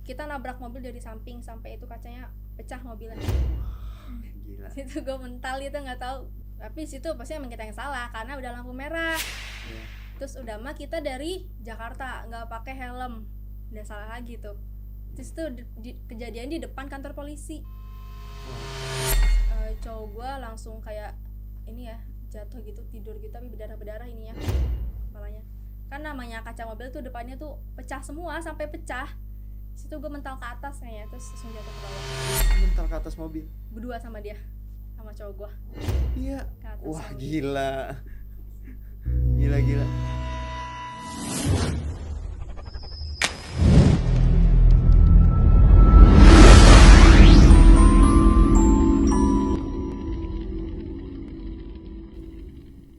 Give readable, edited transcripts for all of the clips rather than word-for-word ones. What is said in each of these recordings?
kita nabrak mobil dari samping sampai itu kacanya pecah mobilnya. Gila. Situ gue mental itu nggak tahu, tapi situ pasti emang kita yang salah karena udah lampu merah. Iya. Terus udah mah kita dari Jakarta nggak pakai helm, udah salah lagi tuh. Terus itu kejadian di depan kantor polisi. Cowok gue langsung kayak ini ya, jatuh gitu, tidur gitu tapi berdarah ininya kepalanya. Kan namanya kaca mobil tuh depannya tuh pecah semua sampai pecah. Situ gue mental ke atas kayaknya, terus langsung jatuh ke bawah. Mental ke atas mobil. Berdua sama dia, sama cowok gue. Iya. Ke atas Wah, mobil. gila. Gila.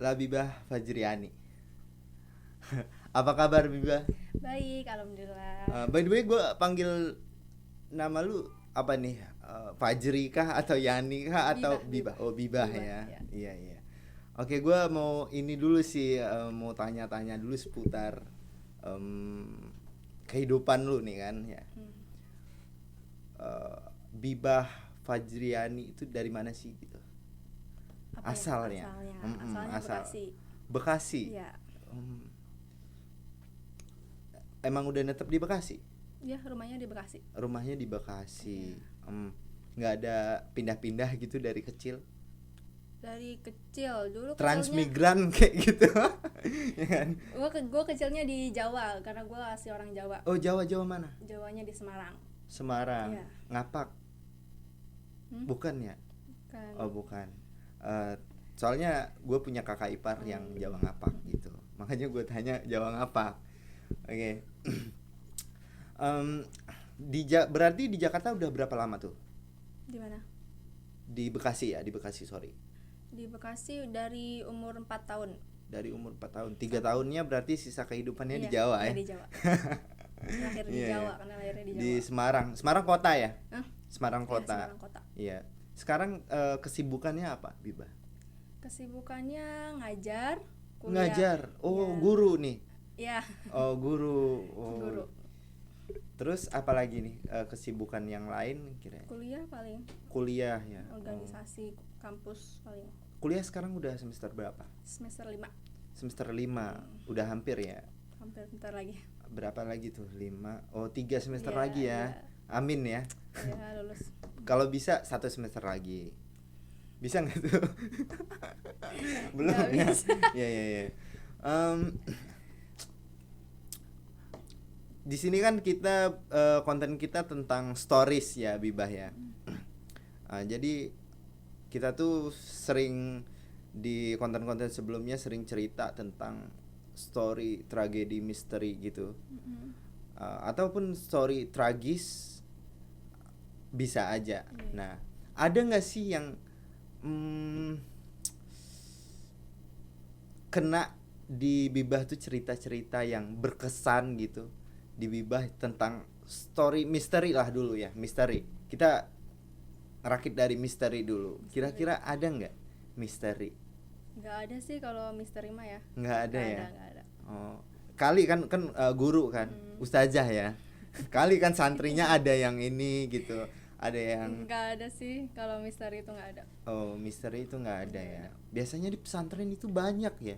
Labibah Fajriani. Apa kabar Bibah? Baik, alhamdulillah. By the way, gue panggil nama lu apa nih? Fajri kah atau Yani kah atau Bibah? Oh, Bibah ya. Iya. Oke, gue mau ini dulu sih, mau tanya-tanya dulu seputar kehidupan lu nih kan ya. Bibah Fajriani itu dari mana sih gitu? Apa Asalnya. Asalnya Asal. Bekasi. Bekasi. Iya. Emang udah netep di Bekasi? Iya, rumahnya di Bekasi. Rumahnya di Bekasi. Nggak ada pindah-pindah gitu dari kecil? Dari kecil dulu Transmigran kayak gitu. Ya kan? Gue kecilnya di Jawa karena gue asli orang Jawa. Oh, Jawa mana? Jawanya di Semarang. Semarang. Iya. Ngapak. Bukan ya? Kan. Oh, bukan. Soalnya gue punya kakak ipar yang Jawa Ngapak gitu. Makanya gue tanya Jawa Ngapak. Oke. Berarti di Jakarta udah berapa lama tuh? Di mana? Di Bekasi ya, di Bekasi, sorry. Di Bekasi dari umur 4 tahun. Dari umur 4 tahun. 3 tahunnya berarti sisa kehidupannya di Iya, Jawa ya. Di Jawa. Lahir di Iya, Jawa iya. karena lahirnya di Jawa. Di Semarang. Semarang kota ya? Hah? Semarang Iya, kota. Semarang kota. Iya. Sekarang kesibukannya apa, Biba? Kesibukannya ngajar, kuliah. Ngajar. Oh, Iya. guru nih. Iya. Oh, guru. Oh. Guru. Terus apa lagi nih kesibukan yang lain kira-kira? Kuliah paling. Kuliah ya. Organisasi kampus paling. Kuliah sekarang udah semester berapa? Semester 5. Semester 5. Udah hampir ya. Hampir bentar lagi. Berapa lagi tuh? 5. Oh, 3 semester Iya, lagi ya. iya. Amin ya. Ya, lulus. Kalau bisa 1 semester lagi. Bisa nggak tuh? Belum Nggak ya? bisa. Iya. Di sini kan kita konten kita tentang stories ya, Bibah ya. Jadi kita tuh sering di konten-konten sebelumnya sering cerita tentang story tragedi misteri gitu. Ataupun story tragis bisa aja. Nah, ada nggak sih yang kena di Bibah tuh cerita-cerita yang berkesan gitu di Bibah tentang story misteri lah dulu ya, misteri. Kita rakit dari misteri dulu. Kira-kira ada nggak misteri? Nggak ada sih kalau misteri mah ya. Nggak ada ya. Nggak ada. Oh, kali kan guru kan, ustazah ya. Kali kan santrinya ada yang ini gitu, ada yang Nggak ada sih kalau misteri itu nggak ada. oh misteri itu nggak ada ya. Biasanya di pesantren itu banyak ya.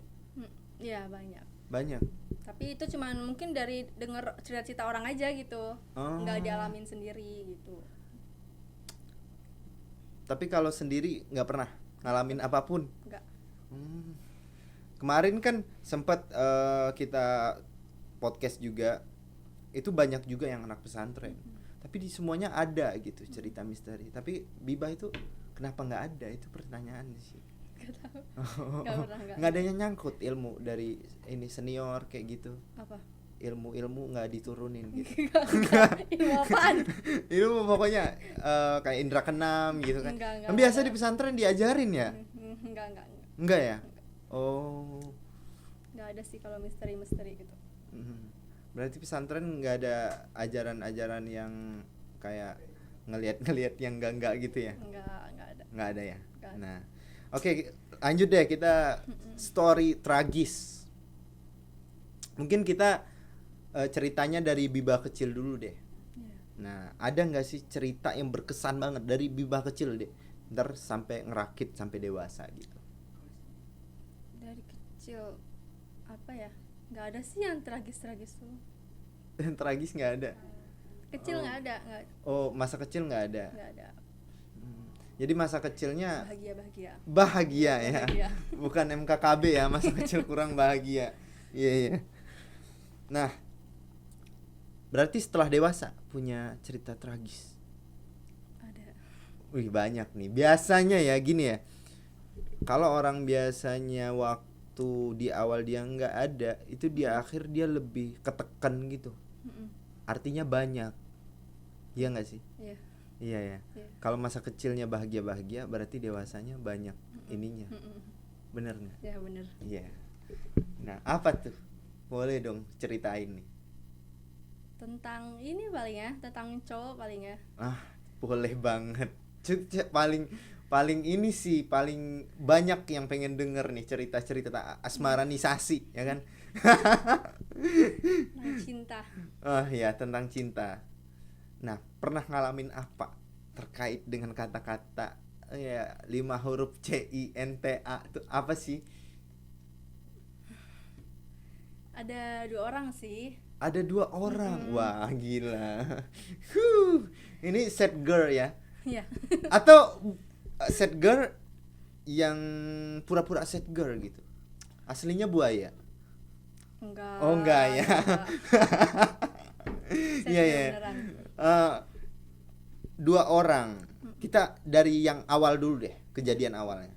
Iya banyak. Banyak. Tapi itu cuman mungkin dari denger cerita-cerita orang aja gitu. Nggak dialamin sendiri gitu. Tapi kalau sendiri nggak pernah ngalamin apapun. Nggak. Kemarin kan sempat kita podcast juga, itu banyak juga yang anak pesantren. Tapi di semuanya ada gitu cerita misteri. Tapi Bibah itu kenapa nggak ada? Itu pertanyaan sih. Nggak tahu. Nggak pernah. Nggak ada yang nyangkut ilmu dari ini senior kayak gitu. Apa? Ilmu nggak diturunin gitu. Ilmu apaan? Ilmu pokoknya kayak indra keenam gitu kan. Enggak Kan biasa ada. di pesantren diajarin ya. Enggak. Enggak ya? Oh. Nggak ada sih kalau misteri gitu. Berarti pesantren nggak ada ajaran-ajaran yang kayak ngelihat yang enggak gitu ya? Nggak ada. Nggak ada ya? Nggak ada. Nah, oke, lanjut deh kita story tragis. Mungkin kita ceritanya dari Bibah kecil dulu deh. Nah, ada nggak sih cerita yang berkesan banget dari Bibah kecil deh, ntar sampai ngerakit sampai dewasa gitu? Dari kecil apa ya, nggak ada sih yang tragis tuh. Yang tragis nggak ada. Kecil Oh. nggak ada, nggak Oh, masa kecil nggak ada. ada. Jadi masa kecilnya Bahagia bahagia ya. Bahagia. Bukan MKKB ya, masa kecil kurang bahagia. Iya, iya. Nah, berarti setelah dewasa punya cerita tragis. Ada. Wih, banyak nih. Biasanya ya gini ya. Kalau orang biasanya waktu di awal dia nggak ada, itu di akhir dia lebih ketekan gitu. Mm-mm. Artinya banyak. Iya nggak sih? Iya. Iya ya. Iya. Kalau masa kecilnya bahagia-bahagia, berarti dewasanya banyak ininya. Mm-mm. Bener nggak? Ya bener. Iya. Nah, apa tuh? Boleh dong ceritain nih. Tentang ini paling ya, tentang cowok paling ya. Ah, boleh banget. Paling paling ini sih paling banyak yang pengen denger nih cerita-cerita asmaranisasi, ya kan? Tentang cinta. Oh ya, tentang cinta. Nah, pernah ngalamin apa terkait dengan kata-kata ya 5 huruf CINTA itu apa sih? Ada 2 orang sih. Ada 2 orang. Wah, gila. Huh, ini sad girl ya? Iya. Atau sad girl yang pura-pura sad girl gitu? Aslinya buaya? Enggak. Oh, enggak ya. Enggak. Iya, iya. Beneran. 2 orang. Kita dari yang awal dulu deh, kejadian awalnya.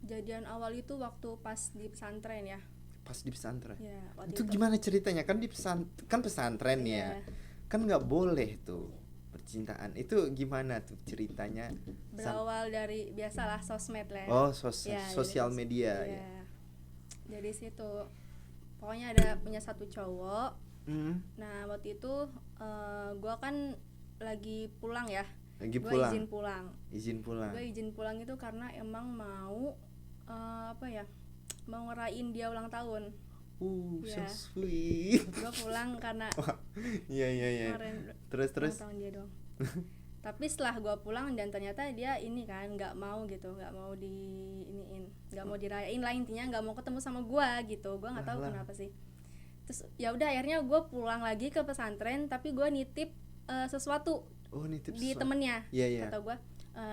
Kejadian awal itu waktu pas di pesantren ya. Pas di pesantren. Ya, waktu Itu gimana ceritanya? Kan di pesantren ya. Iya. Kan nggak boleh tuh percintaan. Itu gimana tuh ceritanya? Berawal dari biasalah sosmed lah ya. Oh, Ya, sosial jadi media iya. ya. Dari situ pokoknya ada punya satu cowok. Hmm, Nah waktu itu gua kan lagi pulang ya. lagi Gua pulang. izin pulang. Izin pulang. Gue izin pulang itu karena emang mau apa ya, mau ngerayain dia ulang tahun. So Ya. sweet. Gue pulang karena Iya, iya, iya. kemarin Terus ulang tahun dia dong. Tapi setelah gue pulang dan ternyata dia ini kan nggak mau gitu, nggak mau di iniin, nggak mau dirayain lah, intinya nggak mau ketemu sama gue gitu. Gue nggak tahu Alah. kenapa sih. Terus ya udah akhirnya gue pulang lagi ke pesantren, tapi gue nitip sesuatu Oh, nitip di sesuatu. temennya. Iya, iya. Kata gue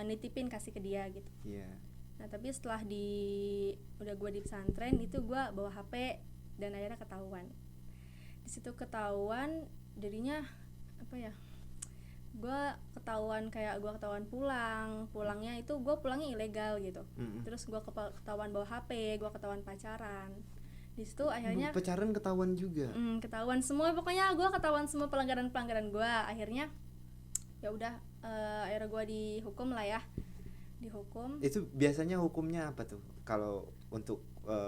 nitipin kasih ke dia gitu. Iya. Nah tapi setelah udah gue di pesantren itu gue bawa HP dan akhirnya ketahuan. Di situ ketahuan, jadinya apa ya? Gue ketahuan pulangnya itu gue pulangnya ilegal gitu. Mm-mm. Terus gue ketahuan bawa HP, gue ketahuan pacaran. Di situ akhirnya Pacaran ketahuan juga. ketahuan semua, pokoknya gue ketahuan semua pelanggaran gue. Akhirnya ya udah akhirnya gue dihukum lah ya. Dihukum Itu biasanya hukumnya apa tuh? Kalau untuk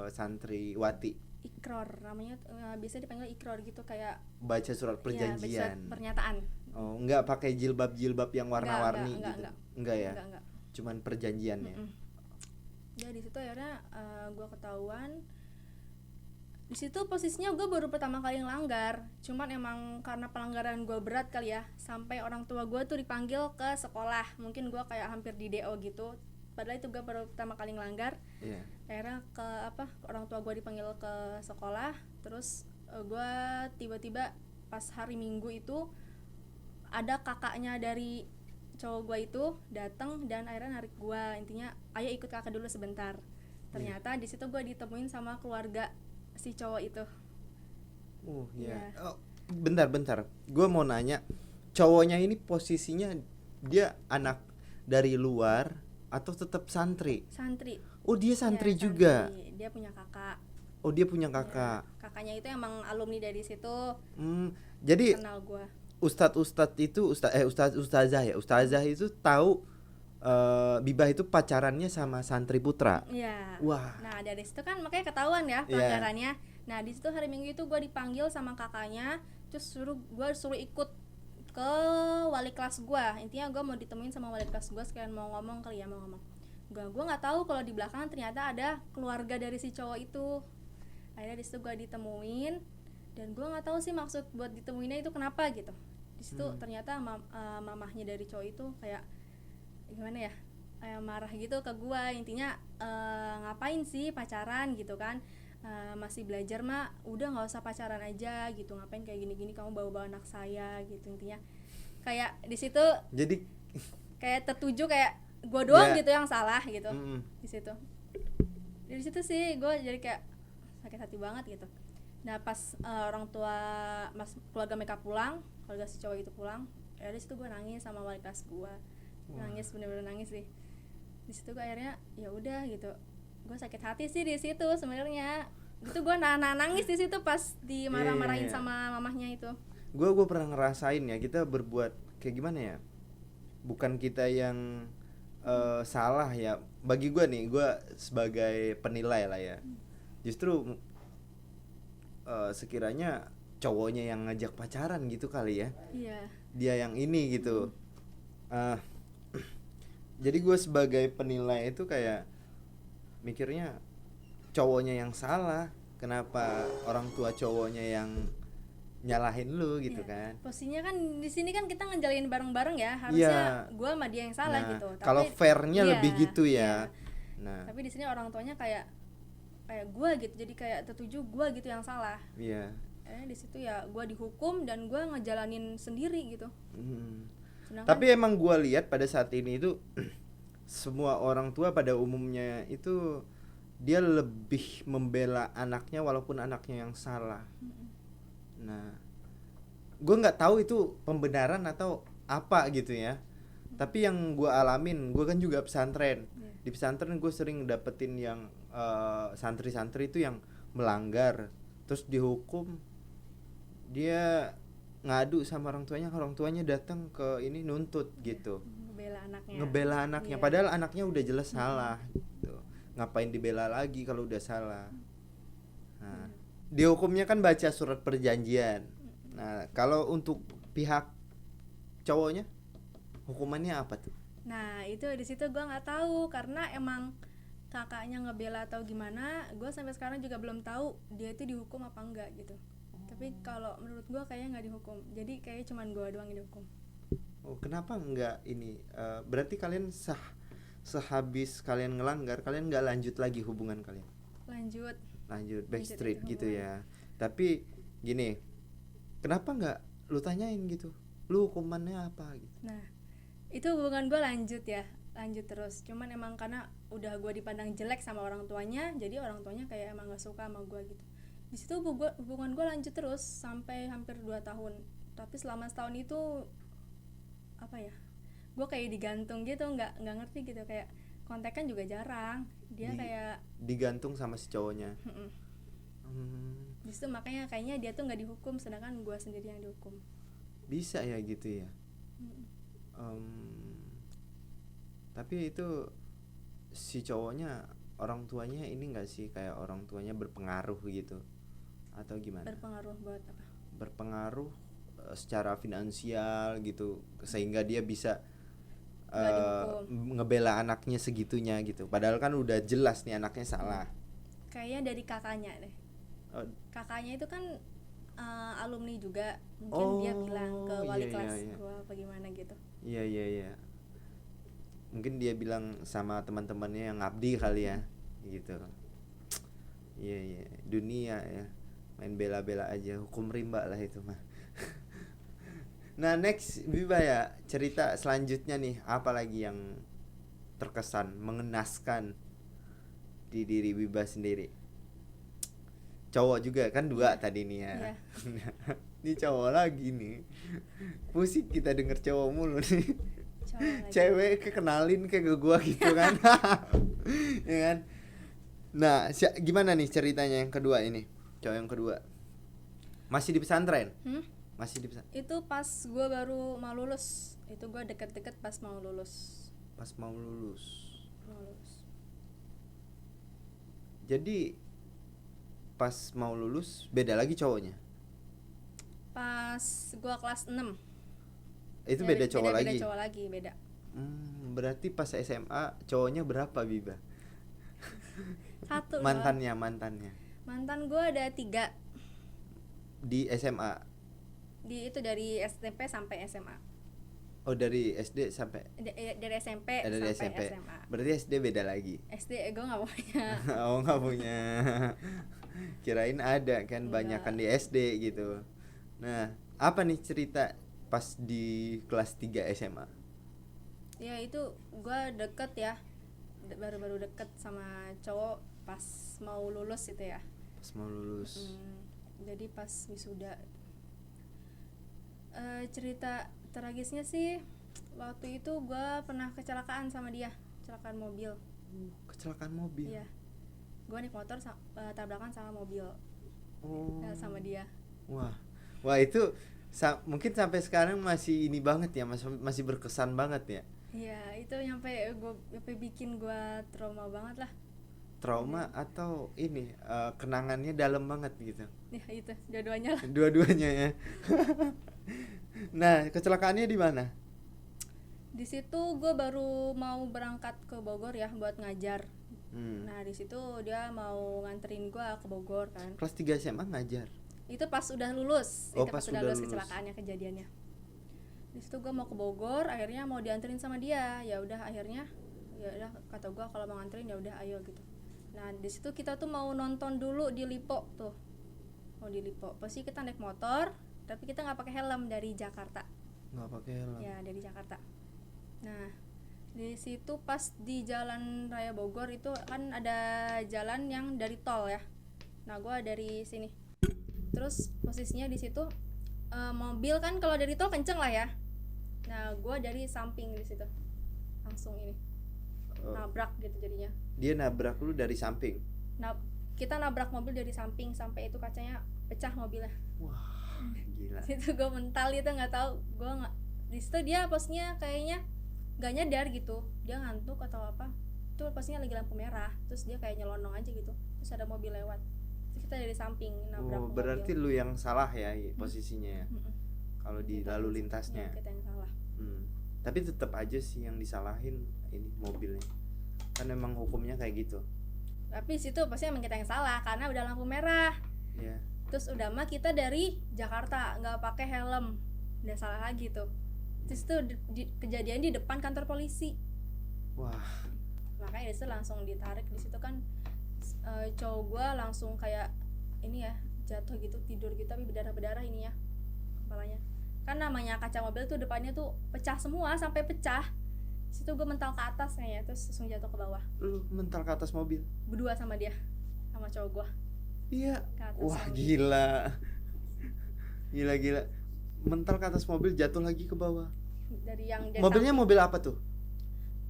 santriwati ikror namanya, biasanya dipanggil ikror gitu, kayak baca surat ya, perjanjian. pernyataan. Oh, enggak pakai jilbab yang warna-warni Enggak, gitu. Enggak ya. enggak. Cuman perjanjian ya. Ya di situ akhirnya gue ketahuan. Di situ posisinya gue baru pertama kali ngelanggar, cuman emang karena pelanggaran gue berat kali ya, sampai orang tua gue tuh dipanggil ke sekolah. Mungkin gue kayak hampir di DO gitu, padahal itu gue baru pertama kali ngelanggar. Iya. Akhirnya orang tua gue dipanggil ke sekolah. Terus gue tiba-tiba pas hari Minggu itu ada kakaknya dari cowok gue itu datang dan akhirnya narik gue, intinya ayo ikut kakak dulu sebentar. Ternyata di situ gue ditemuin sama keluarga si cowok itu. Iya. Iya. Oh, bentar. Gue mau nanya, cowoknya ini posisinya dia anak dari luar atau tetap santri? Santri. Oh, dia santri Ya, juga. santri. Dia punya kakak. Oh, dia punya kakak. Ya, kakaknya itu emang alumni dari situ, Jadi kenal gue. ustadz itu ustazah itu tahu Bibah itu pacarannya sama santri putra. Iya. Wah. Nah dari situ kan makanya ketahuan ya pelanggarannya. Nah di situ hari Minggu itu gue dipanggil sama kakaknya, terus gue suruh ikut ke wali kelas gue. Intinya gue mau ditemuin sama wali kelas gue sekalian mau ngomong kali ya, mau ngomong. Gue nggak tahu kalau di belakang ternyata ada keluarga dari si cowok itu. Akhirnya di situ gue ditemuin dan gue nggak tahu sih maksud buat ditemuinnya itu kenapa gitu. Di situ ternyata mamahnya dari cowok itu kayak gimana ya, kayak marah gitu ke gua, intinya ngapain sih pacaran gitu kan, masih belajar mah udah nggak usah pacaran aja gitu, ngapain kayak gini-gini, kamu bawa-bawa anak saya gitu, intinya kayak di situ Jadi kayak tertuju kayak gua doang Ya. gitu yang salah gitu. mm, Di situ dari situ sih gue jadi kayak sakit hati banget gitu. Nah pas orang tua keluarga mereka pulang, keluarga si cowok itu pulang, ya di situ gue nangis sama wali kelas gue, nangis, bener-bener nangis sih. Di situ gue akhirnya ya udah gitu, gue sakit hati sih di situ sebenarnya. Itu gue nangis di situ pas dimarah-marahin Iya. sama mamahnya itu. gue pernah ngerasain ya, kita berbuat kayak gimana ya, bukan kita yang salah ya, bagi gue nih, gue sebagai penilai lah ya, justru sekiranya cowoknya yang ngajak pacaran gitu kali ya, Iya. dia yang ini gitu. Eh, jadi gue sebagai penilai itu kayak mikirnya cowoknya yang salah, kenapa orang tua cowoknya yang nyalahin lu gitu Iya. kan. Posisinya kan di sini kan kita ngejalin bareng-bareng ya, harusnya Iya. gue sama dia yang salah Nah, gitu. kalau fairnya iya, lebih gitu iya. ya. Nah, Tapi di sini orang tuanya kayak gue gitu, jadi kayak tertuju gue gitu yang salah. iya. Di situ ya gue dihukum dan gue ngejalanin sendiri gitu. Sedangkan, Tapi emang gue lihat pada saat ini itu semua orang tua pada umumnya itu dia lebih membela anaknya walaupun anaknya yang salah. Nah, gue nggak tahu itu pembenaran atau apa gitu ya. Tapi yang gue alamin, gue kan juga pesantren. Di pesantren gue sering dapetin yang santri-santri itu yang melanggar, terus dihukum, dia ngadu sama orang tuanya datang ke ini nuntut gitu, ngebela anaknya, Iya. padahal anaknya udah jelas salah gitu. Ngapain dibela lagi kalau udah salah. Nah, dihukumnya kan baca surat perjanjian. Nah, kalau untuk pihak cowoknya hukumannya apa tuh? Nah itu di situ gue nggak tahu, karena emang kakaknya ngebela atau gimana, gue sampai sekarang juga belum tahu dia itu dihukum apa enggak gitu. Tapi kalau menurut gue kayaknya nggak dihukum, jadi kayaknya cuman gue doang yang dihukum. Oh, kenapa enggak ini? Berarti kalian sehabis kalian ngelanggar, kalian nggak lanjut lagi hubungan kalian? Lanjut Backstreet itu gitu hubungan. ya. Tapi gini, kenapa nggak lu tanyain gitu? Lu hukumannya apa gitu? Nah itu hubungan gue lanjut terus, cuman emang karena udah gue dipandang jelek sama orang tuanya, jadi orang tuanya kayak emang gak suka sama gue gitu. Di situ hubungan gue lanjut terus sampai hampir 2 tahun. Tapi selama setahun itu apa ya, gue kayak digantung gitu, nggak ngerti gitu, kayak kontekan juga jarang. Dia kayak digantung sama si cowoknya. di situ makanya kayaknya dia tuh nggak dihukum, sedangkan gue sendiri yang dihukum. Bisa ya gitu ya. Tapi itu si cowoknya orang tuanya ini enggak sih, kayak orang tuanya berpengaruh gitu atau gimana? Berpengaruh buat apa? Berpengaruh secara finansial gitu, sehingga dia bisa ngebela anaknya segitunya gitu. Padahal kan udah jelas nih anaknya salah. Kayaknya dari kakaknya deh. Kakaknya itu kan alumni juga, mungkin dia bilang ke wali kelas gue apa gimana gitu. Iya. Mungkin dia bilang sama teman-temannya yang ngabdi kali ya, gitu. Iya, dunia ya, main bela-bela aja, hukum rimba lah itu mah. Nah next Biba ya, cerita selanjutnya nih, apa lagi yang terkesan, mengenaskan di diri Biba sendiri? Cowok juga kan 2 tadi nih ya. Ini cowok lagi nih, pusing kita denger cowok mulu nih. Cewek kekenalin kayak ke gua gitu kan. Ya kan. Nah gimana nih ceritanya yang kedua ini, cowok yang kedua? Masih di pesantren? Masih di pesantren? Itu pas gue baru mau lulus, itu gue deket-deket pas mau lulus. Jadi pas mau lulus beda lagi cowoknya? Pas gue kelas 6. Itu ya, beda cowok lagi? Beda cowok lagi, beda. Berarti pas SMA cowoknya berapa Biba? 1. Mantannya? Mantan gue ada 3. Di SMA? Itu dari SMP sampai SMA. Oh, dari SD sampai Dari SMP dari sampai SMP. SMA. Berarti SD beda lagi. SD gue nggak punya. Oh, nggak punya. Kirain ada kan, Enggak. banyakan di SD gitu. Nah, apa nih cerita pas di kelas 3 SMA? Ya itu gue deket ya, baru-baru deket sama cowok pas mau lulus itu ya. Pas mau lulus. Jadi pas wisuda. Cerita tragisnya sih waktu itu gue pernah kecelakaan sama dia, kecelakaan mobil. Kecelakaan mobil. Iya, gue naik motor tabrakan sama mobil. Oh. Sama dia. Wah itu mungkin sampai sekarang masih ini banget ya, masih berkesan banget ya. Iya, itu nyampe bikin gue trauma banget lah. Trauma atau ini kenangannya dalam banget gitu. Ya itu dua-duanya lah. Dua-duanya ya. Nah, kecelakaannya di mana? Di situ gue baru mau berangkat ke Bogor ya buat ngajar. Nah di situ dia mau nganterin gue ke Bogor kan. Kelas 3 SMA ngajar. Itu pas udah lulus. Oh, Itu pas pas udah udah lulus lulus. kecelakaannya, kejadiannya. Di situ gue mau ke Bogor, akhirnya mau dianterin sama dia. Ya udah akhirnya ya udah kata gue kalau mau nganterin ya udah ayo gitu. Nah di situ kita tuh mau nonton dulu di Lipo tuh. Mau di Lipo. Pasti kita naik motor, tapi kita nggak pakai helm dari Jakarta. Nggak pakai helm. Ya dari Jakarta. Nah di situ pas di Jalan Raya Bogor itu kan ada jalan yang dari tol ya. Nah gue dari sini. Terus posisinya di situ mobil kan kalau dari tol kenceng lah ya. Nah gue dari samping di situ langsung ini nabrak gitu jadinya. Dia nabrak lu dari samping. Nah kita nabrak mobil dari samping sampai itu kacanya pecah mobilnya. Wah gila. Situ gue mental itu nggak tahu gue nggak di situ dia posnya kayaknya nggak nyadar gitu, dia ngantuk atau apa. Itu posnya lagi lampu merah, terus dia kayak nyelonong aja gitu, terus ada mobil lewat, terus kita dari samping nabrak mobil. Berarti lu yang salah ya posisinya ya. Kalau di Kita lalu yang- lintasnya. kita yang salah. Tapi tetap aja sih yang disalahin ini mobilnya. Kan emang hukumnya kayak gitu. Tapi situ pasti emang kita yang salah karena udah lampu merah. Iya. Terus udah mah kita dari Jakarta nggak pakai helm, udah salah lagi tuh. Terus itu kejadian di depan kantor polisi. Wah. Makanya disitu langsung ditarik. Di situ kan cowok gue langsung kayak ini ya jatuh gitu, tidur gitu tapi berdarah ininya kepalanya. Kan namanya kaca mobil tuh depannya tuh pecah semua sampai pecah. Situ gue mental ke atas kayaknya, terus langsung jatuh ke bawah. Lu mental ke atas mobil. Berdua sama dia, sama cowok gue. Iya. Ke atas Wah mobil. gila. Gila. Mental ke atas mobil, jatuh lagi ke bawah. Dari Mobilnya samping. mobil apa tuh?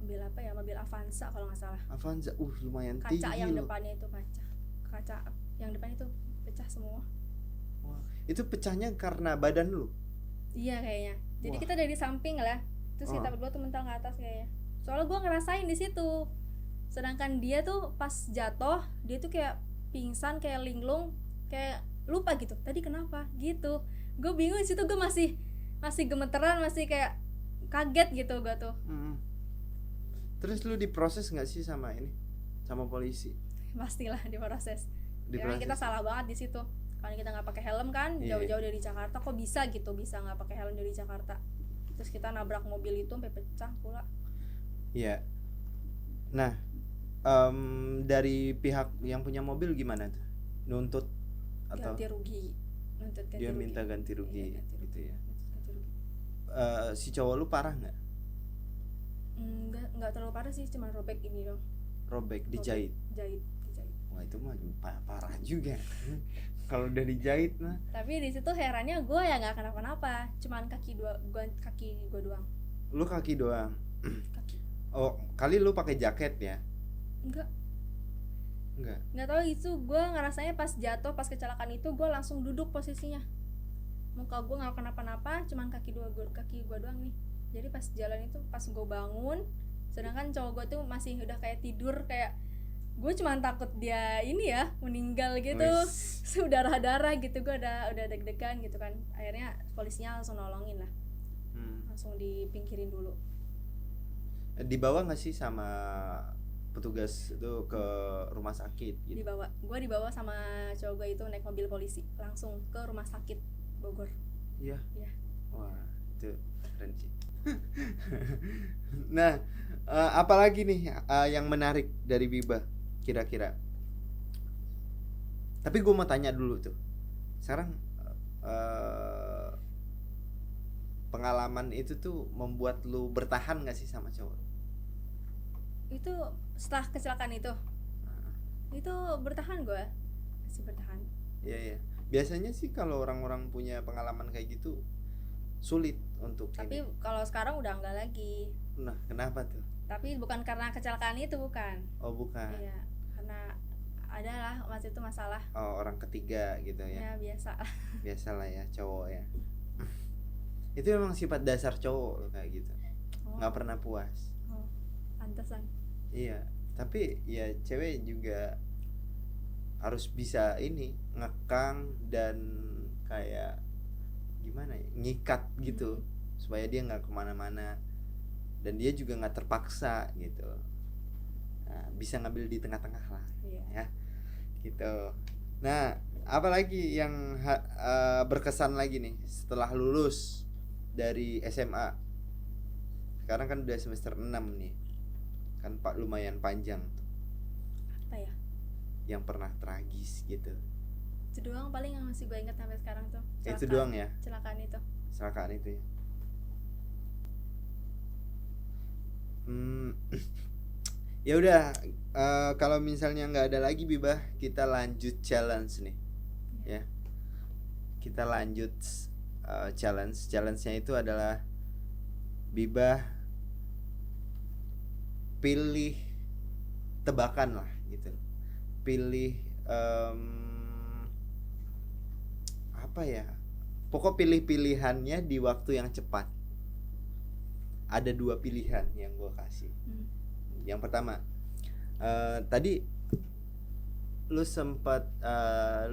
Mobil apa ya? Mobil Avanza kalau nggak salah. Avanza. Lumayan Kaca tinggi yang loh. depannya itu kaca yang depan itu pecah semua. Wah. Itu pecahnya karena badan lu. Iya kayaknya. Jadi Wah. kita dari samping lah. Terus kita berdua tuh mental ke atas kayaknya. Soalnya gue ngerasain di situ. Sedangkan dia tuh pas jatuh, dia tuh kayak pingsan, kayak linglung, kayak lupa gitu. Tadi kenapa? Gitu. Gue bingung di situ, gue masih gemeteran, masih kayak kaget gitu gue tuh. Terus lu diproses nggak sih sama polisi? Pastilah diproses. Karena kita salah banget di situ. Karena kita nggak pakai helm kan, jauh-jauh dari Jakarta, kok bisa gitu, bisa nggak pakai helm dari Jakarta. Terus kita nabrak mobil itu sampai pecah pula. Iya. Nah, dari pihak yang punya mobil gimana tuh? Nuntut atau Ganti rugi. Nuntut ganti dia rugi. minta ganti rugi, Iya, ganti gitu ya? Ganti rugi. Si cowok lu parah nggak? Nggak terlalu parah sih, cuma robek ini dong. Robek, dijahit. Dijahit. Wah itu mah parah juga. Kalau udah dijahit mah. Tapi di situ herannya gue ya nggak kenapa-napa, cuman kaki gue doang. Lu kaki doang. Kaki. Oh, kali lu pakai jaket ya? Enggak Enggak. tahu itu gue ngerasanya pas jatuh, pas kecelakaan itu gue langsung duduk posisinya. Muka gue nggak kenapa-napa, cuman kaki gue doang nih. Jadi pas jalan itu pas gue bangun, sedangkan cowok gue tuh masih udah kayak tidur, kayak gue cuma takut dia ini ya meninggal gitu. Sudah darah gitu, gue udah deg-degan gitu kan. Akhirnya polisinya langsung nolongin lah. Langsung dipingkirin dulu. Dibawa nggak sih sama petugas itu ke rumah sakit gitu? Gue dibawa sama cowok gue itu naik mobil polisi langsung ke rumah sakit Bogor. Iya. Iya. Wah, itu keren sih. Nah, apalagi nih yang menarik dari Biba kira-kira? Tapi gue mau tanya dulu tuh. Sekarang eh, pengalaman itu tuh membuat lu bertahan gak sih sama cowok? Itu setelah kecelakaan itu Nah, bertahan gue, masih bertahan. iya ya. Biasanya sih kalau orang-orang punya pengalaman kayak gitu sulit untuk Tapi ini. kalau sekarang udah enggak lagi. Nah, kenapa tuh? Tapi bukan karena kecelakaan itu, bukan. Oh, bukan. Iya, karena adalah waktu itu masalah. Oh, orang ketiga gitu ya. Ya biasa. Biasalah ya cowok ya. Itu memang sifat dasar cowok loh kayak gitu. Oh, Nggak pernah puas. oh, pantesan. Iya, tapi ya cewek juga harus bisa ini ngekang dan kayak gimana ya, ngikat gitu supaya dia nggak kemana-mana dan dia juga nggak terpaksa gitu. Nah, bisa ngambil di tengah-tengah lah Iya. ya gitu. Nah, apalagi yang berkesan lagi nih setelah lulus dari SMA? Sekarang kan udah semester 6 nih. Kan Pak lumayan panjang tuh. Apa ya? Yang pernah tragis gitu. Itu doang paling yang masih gue ingat sampai sekarang tuh. Itu doang ya? Kecelakaan itu. Kecelakaan itu ya. Ya udah, kalau misalnya nggak ada lagi Bibah, kita lanjut challenge nih ya. Kita lanjut challenge-nya itu adalah Bibah pilih tebakan lah gitu. Pilih apa ya? Pokok pilih pilihannya di waktu yang cepat. Ada 2 pilihan yang gue kasih. Yang pertama, tadi lu sempat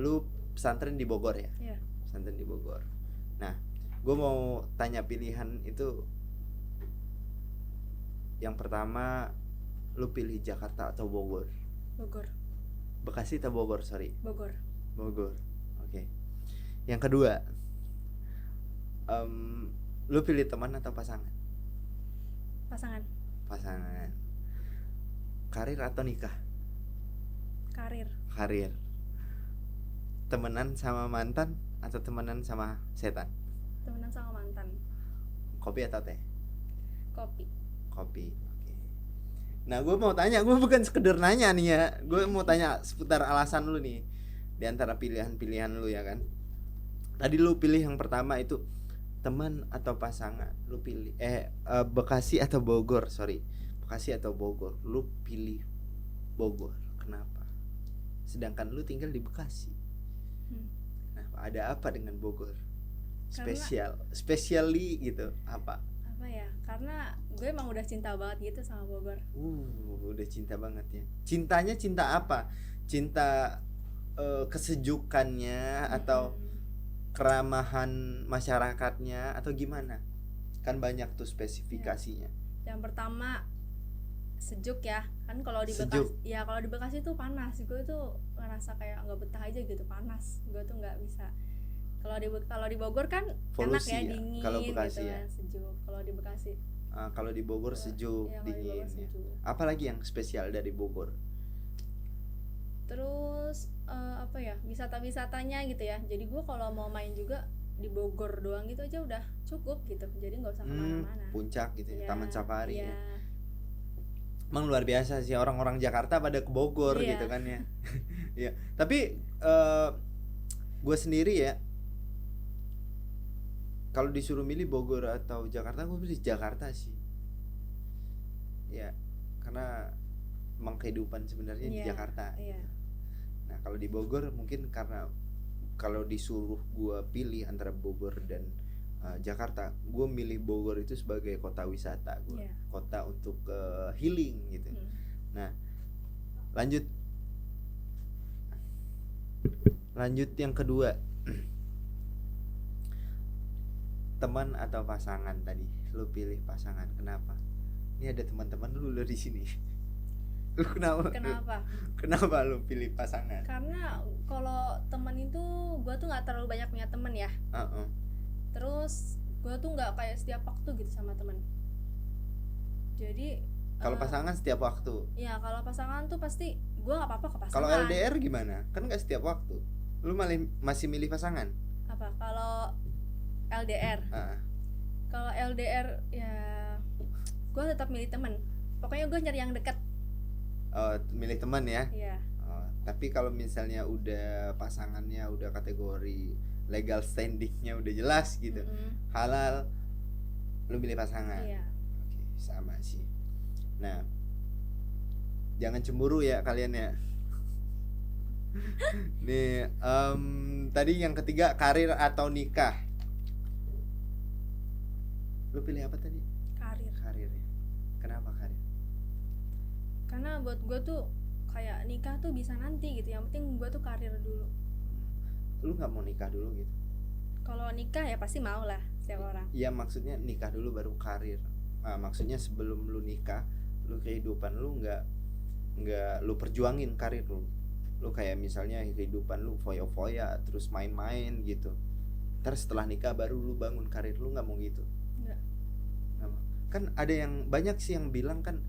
lu pesantren di Bogor ya? Iya. Pesantren di Bogor. Nah, gue mau tanya pilihan itu. Yang pertama, lu pilih Jakarta atau Bogor? Bogor. Bekasi atau Bogor, sorry. Bogor. Bogor. Oke. Yang kedua, lu pilih teman atau pasangan? Pasangan. Pasangan. Karir atau nikah? Karir. Karir. Temenan sama mantan atau temenan sama setan? Temenan sama mantan. Kopi atau teh? Kopi. Kopi. Oke. Nah, gue mau tanya, gue bukan sekedar nanya nih ya, gue mau tanya seputar alasan lu nih di antara pilihan-pilihan lu ya kan. Tadi lu pilih yang pertama itu teman atau pasangan, lu pilih Bekasi atau Bogor, sorry, Bekasi atau Bogor, lu pilih Bogor, kenapa? Sedangkan lu tinggal di Bekasi. Nah, ada apa dengan Bogor? Spesiali gitu, apa ya, karena gue emang udah cinta banget gitu sama Bogor. Udah cinta banget ya. Cintanya cinta apa? Cinta kesejukannya atau keramahan masyarakatnya atau gimana? Kan banyak tuh spesifikasinya. Yang pertama sejuk ya. Kan kalau di Sejuk. Bekasi, ya kalau di Bekasi tuh panas. Gue tuh ngerasa kayak nggak betah aja gitu, panas. Gue tuh nggak bisa. Kalau di Bogor kan Polusi enak ya, ya, dingin kalau Bekasi gitu ya. kan, sejuk. Kalau di Bekasi. Kalau di Bogor sejuk, Ya, kalau di dingin Bogor ya. sejuk. Apalagi yang spesial dari Bogor? Terus apa ya, wisata-wisatanya gitu ya. Jadi gue kalau mau main juga di Bogor doang gitu aja udah cukup gitu. Jadi nggak usah kemana-mana. Puncak gitu ya, Taman Safari ya. ya. Emang luar biasa sih orang-orang Jakarta pada ke Bogor gitu kan ya. Iya. Tapi gue sendiri ya, kalau disuruh milih Bogor atau Jakarta, gue pilih Jakarta sih. Ya, karena emang kehidupan sebenarnya di Jakarta. Nah, kalau di Bogor mungkin karena kalau disuruh gue pilih antara Bogor dan Jakarta, gue milih Bogor itu sebagai kota wisata, kota untuk healing gitu. Nah, lanjut yang kedua. Teman atau pasangan tadi? Lu pilih pasangan. Kenapa? Ini ada teman-teman lu di sini. Lu kenapa? Kenapa lu pilih pasangan? Karena kalau teman itu gua tuh nggak terlalu banyak punya teman ya. Terus gue tuh nggak kayak setiap waktu gitu sama temen. Jadi Kalau pasangan setiap waktu. ya kalau pasangan tuh pasti gue nggak apa-apa ke pasangan. Kalau LDR gimana? Kan nggak setiap waktu. Lu masih milih pasangan? Apa kalau LDR? Ah, Kalau LDR ya gue tetap milih temen. Pokoknya gue nyari yang deket. oh, milih teman ya. Iya. Oh, tapi kalau misalnya udah pasangannya udah kategori legal standingnya udah jelas gitu, Mm-mm. halal, lu milih pasangan. Iya. Oke, sama sih. Nah, jangan cemburu ya kalian ya. Nih, tadi yang ketiga karir atau nikah. Lu pilih apa tadi? Karir. Karir ya. Kenapa karir? Karena buat gue tuh kayak nikah tuh bisa nanti gitu. Yang penting gue tuh karir dulu. Lu nggak mau nikah dulu gitu? Kalau nikah ya pasti mau lah setiap orang. Iya, maksudnya nikah dulu baru karir. Maksudnya sebelum lu nikah, lu kehidupan lu nggak lu perjuangin karir lu kayak misalnya kehidupan lu foya-foya terus main-main gitu. Terus setelah nikah baru lu bangun karir, lu nggak mau gitu? Nggak. Nggak mau. Kan ada yang banyak sih yang bilang kan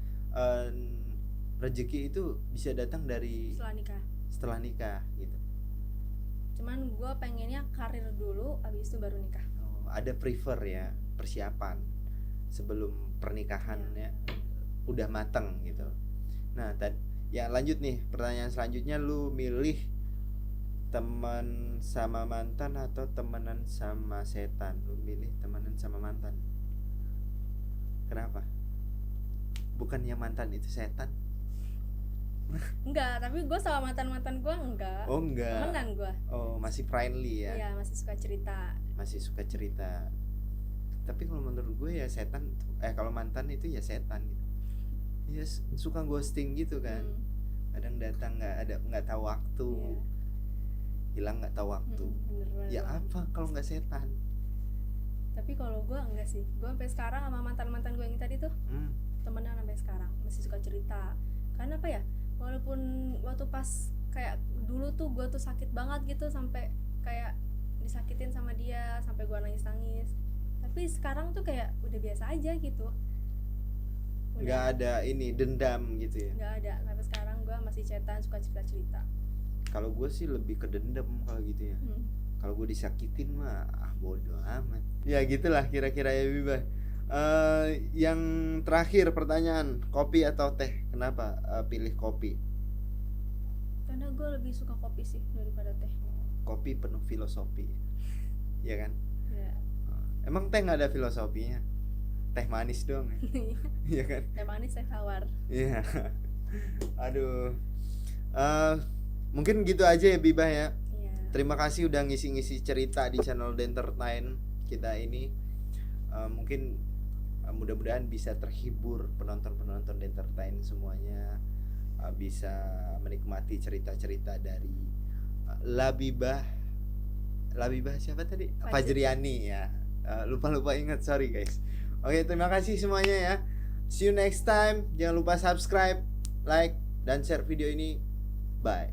rezeki itu bisa datang dari setelah nikah gitu. Cuman gue pengennya karir dulu, abis itu baru nikah. Oh, ada prefer ya, persiapan sebelum pernikahannya udah mateng gitu. Nah, ya lanjut nih, pertanyaan selanjutnya, lu milih teman sama mantan atau temenan sama setan? Lu milih temenan sama mantan. Kenapa? Bukannya mantan itu setan? Enggak, tapi gue sama mantan gue enggak. Oh enggak. Temenan gue. Oh, masih friendly ya? Iya, masih suka cerita. Masih suka cerita. Tapi kalau menurut gue ya setan, kalau mantan itu ya setan gitu. Ya suka ghosting gitu kan. Kadang datang nggak tahu waktu. Iya. Hilang nggak tahu waktu. Bener Ya banget. apa kalau nggak setan? Tapi kalau gue enggak sih. Gue sampai sekarang sama mantan gue yang tadi tuh temenan sampai sekarang, masih suka cerita. Karena apa ya? Walaupun waktu pas kayak dulu tuh gue tuh sakit banget gitu, sampai kayak disakitin sama dia, sampai gue nangis-nangis. Tapi sekarang tuh kayak udah biasa aja gitu. Nggak ada ini dendam gitu ya? Nggak ada. Sampai sekarang gue masih chatan, suka cerita-cerita. Kalau gue sih lebih ke dendam kalau gitu ya. Kalau gue disakitin mah bodoh amat. Ya gitulah kira-kira ya Biba. Yang terakhir pertanyaan, kopi atau teh? Kenapa pilih kopi? Karena gue lebih suka kopi sih daripada teh. Kopi penuh filosofi, ya kan? Ya. Emang teh nggak ada filosofinya? Teh manis doang, ya kan? Teh manis, teh tawar. Iya. Aduh. Mungkin gitu aja ya Bibah ya. Iya. Terima kasih udah ngisi-ngisi cerita di channel Dentertain kita ini. Mungkin mudah-mudahan bisa terhibur penonton-penonton Dentertain semuanya, bisa menikmati cerita-cerita dari Labibah siapa tadi? Fajriani ya. Lupa ingat, sorry guys. Oke, terima kasih semuanya ya. See you next time. Jangan lupa subscribe, like, dan share video ini. Bye.